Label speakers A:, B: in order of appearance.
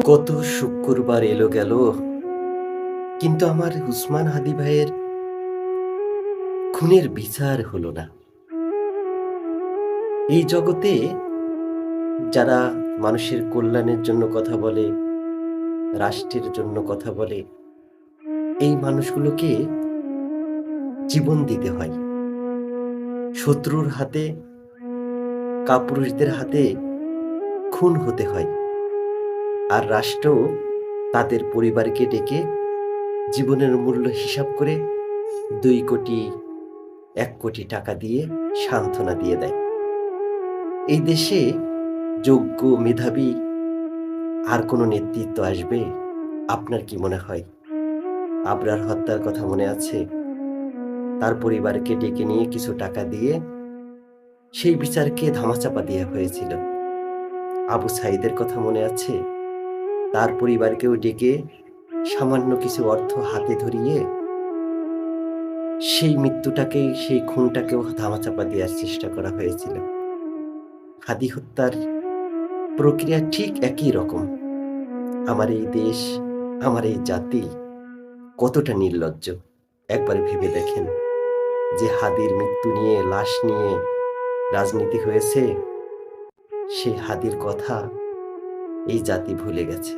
A: কত শুক্রবার এলো গেল, কিন্তু আমার উসমান হাদি ভাইয়ের খুনের বিচার হলো না। এই জগতে যারা মানুষের কল্যাণের জন্য কথা বলে, রাষ্ট্রের জন্য কথা বলে, এই মানুষগুলোকে জীবন দিতে হয়। শত্রুর হাতে, কাপুরুষদের হাতে খুন হতে হয়। আর রাষ্ট্র তাদের পরিবারকে ডেকে জীবনের মূল্য হিসাব করে ২ কোটি ১ কোটি টাকা দিয়ে সান্ত্বনা দিয়ে দেয়। এই দেশে যোগ্য, মেধাবী আর কোনো নেতৃত্ব আসবে? আপনার কি মনে হয়? আবরার হত্যার কথা মনে আছে? তার পরিবারকে ডেকে নিয়ে কিছু টাকা দিয়ে সেই বিচারকে ধামাচাপা দেয়া হয়েছিল। আবু সাঈদের কথা মনে আছে? তার পরিবারকেও ডেকে সামান্য কিছু অর্থ হাতে ধরিয়ে সেই মৃত্যুটাকেই, সেই খুনটাকেও ধামাচাপা দেওয়ার চেষ্টা করা হয়েছিল। হাদি হত্যার প্রক্রিয়া ঠিক একই রকম। আমার এই দেশ, আমার এই জাতি কতটা নির্লজ্জ একবার ভেবে দেখেন। যে হাদির মৃত্যু নিয়ে, লাশ নিয়ে রাজনীতি হয়েছে, সেই হাদির কথা এই জাতি ভুলে গেছে।